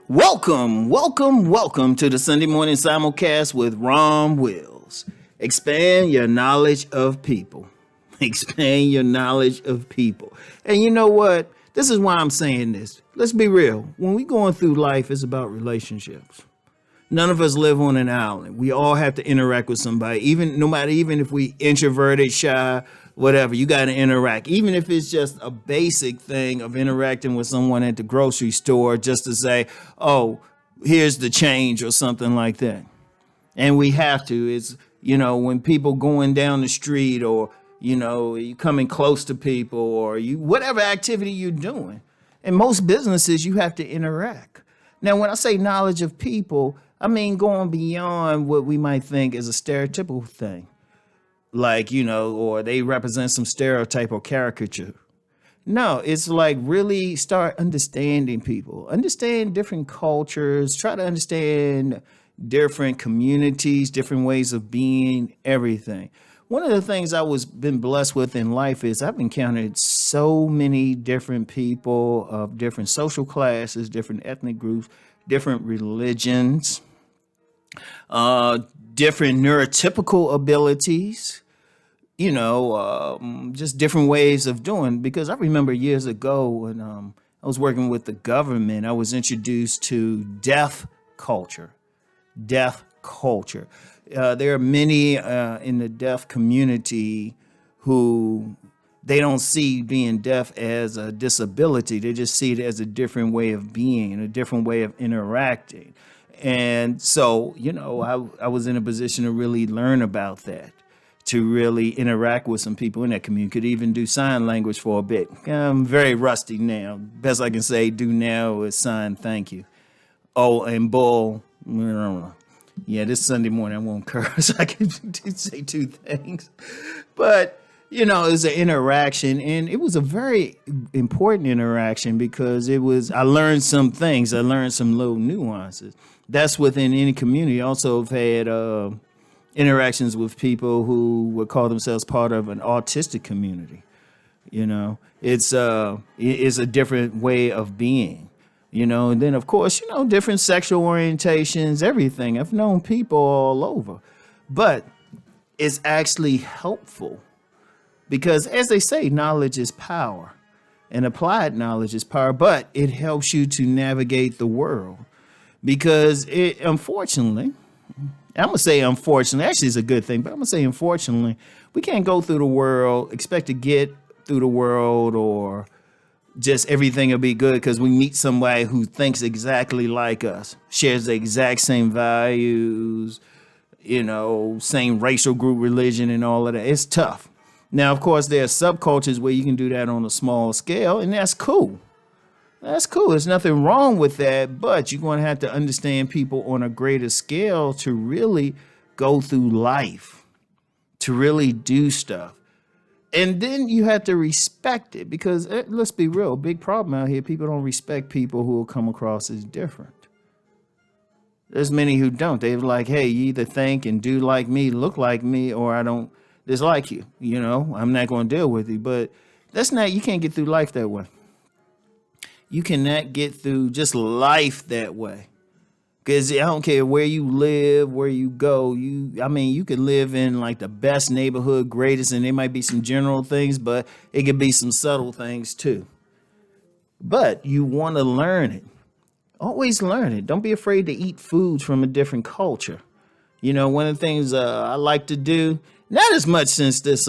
Welcome to the Sunday morning simulcast with Rom Wills. Expand your knowledge of people. Expand your knowledge of people. And you know what? This is why I'm saying this. Let's be real. When we going through life, it's about relationships. None of us live on an island. We all have to interact with somebody, even if we introverted, shy, whatever, you got to interact. Even if it's just a basic thing of interacting with someone at the grocery store just to say, oh, here's the change or something like that. And we have to. It's, when people going down the street or, you coming close to people or whatever activity you're doing. In most businesses, you have to interact. Now, when I say knowledge of people, I mean going beyond what we might think is a stereotypical thing. Like, or they represent some stereotype or caricature. No, it's like really start understanding people, understand different cultures, try to understand different communities, different ways of being, everything. One of the things I was been blessed with in life is I've encountered so many different people of different social classes, different ethnic groups, different religions, different neurotypical abilities, just different ways of doing. Because I remember years ago when I was working with the government, I was introduced to deaf culture. Deaf culture. There are many in the deaf community who they don't see being deaf as a disability. They just see it as a different way of being, a different way of interacting. And so, I was in a position to really learn about that, to really interact with some people in that community. Could even do sign language for a bit. I'm very rusty now. Best I can say do now is sign thank you. Oh, and bull. Yeah, this Sunday morning I won't curse. I can say two things. But, it was an interaction, and it was a very important interaction because I learned some things. I learned some little nuances. That's within any community. Also have had interactions with people who would call themselves part of an autistic community. It's a different way of being. And then, of course, different sexual orientations, everything. I've known people all over. But it's actually helpful because, as they say, knowledge is power. And applied knowledge is power. But it helps you to navigate the world. Because, unfortunately, I'm going to say unfortunately, actually it's a good thing, but I'm going to say unfortunately, we can't go through the world, expect to get through the world or just everything will be good because we meet somebody who thinks exactly like us, shares the exact same values, same racial group, religion, and all of that. It's tough. Now, of course, there are subcultures where you can do that on a small scale, and that's cool. That's cool. There's nothing wrong with that, but you're going to have to understand people on a greater scale to really go through life, to really do stuff. And then you have to respect it because let's be real, big problem out here. People don't respect people who will come across as different. There's many who don't. They're like, hey, you either think and do like me, look like me, or I don't dislike you. I'm not going to deal with you. But you can't get through life that way. You cannot get through just life that way. Because I don't care where you live, where you go. You could live in like the best neighborhood, greatest, and there might be some general things, but it could be some subtle things too. But you want to learn it. Always learn it. Don't be afraid to eat foods from a different culture. One of the things I like to do, not as much since this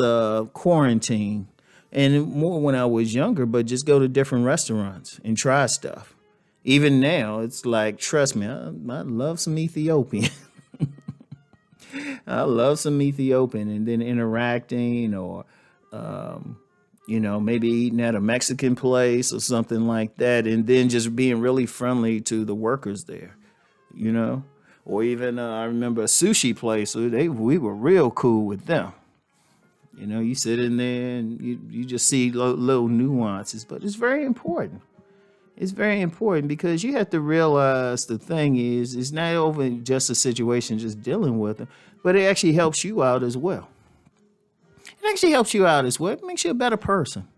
quarantine, and more when I was younger, but just go to different restaurants and try stuff. Even now, it's like, trust me, I love some Ethiopian. I love some Ethiopian and then interacting or, maybe eating at a Mexican place or something like that. And then just being really friendly to the workers there, or even I remember a sushi place. We were real cool with them. You sit in there and you just see little nuances, but it's very important. It's very important because you have to realize the thing is, it's not over just a situation just dealing with them, but it actually helps you out as well. It makes you a better person.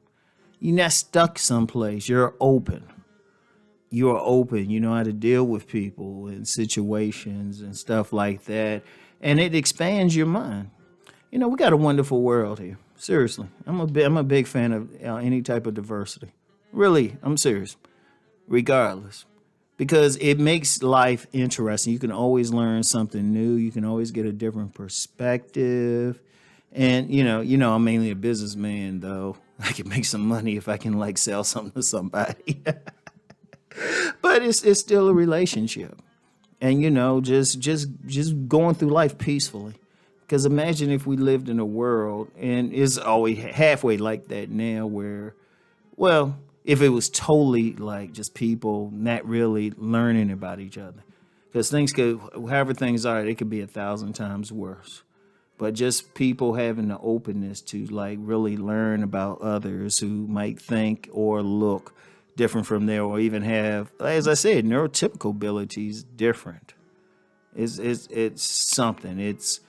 You're not stuck someplace. You're open. you're open, you know how to deal with people and situations and stuff like that. And it expands your mind. You know, we got a wonderful world here. Seriously. I'm a big fan of any type of diversity. Really, I'm serious. Regardless. Because it makes life interesting. You can always learn something new. You can always get a different perspective. And I'm mainly a businessman though. I can make some money if I can like sell something to somebody. But it's still a relationship. And just going through life peacefully. Because imagine if we lived in a world, and it's always halfway like that now, where, well, if it was totally like just people not really learning about each other, because things could, however things are, they could be 1,000 times worse. But just people having the openness to like really learn about others who might think or look different from there, or even have, as I said, neurotypical abilities different. It's something. It's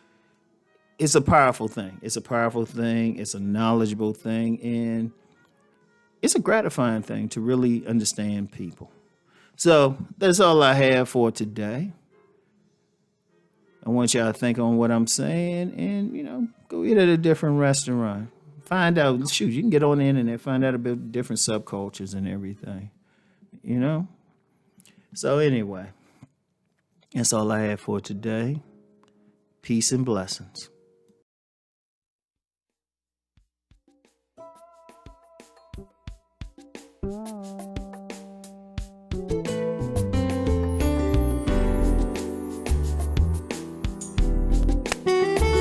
a powerful thing. It's a powerful thing. It's a knowledgeable thing, and it's a gratifying thing to really understand people. So that's all I have for today. I want y'all to think on what I'm saying, and go eat at a different restaurant. Find out. Shoot, you can get on the internet, find out about different subcultures and everything. You know. So anyway, that's all I have for today. Peace and blessings.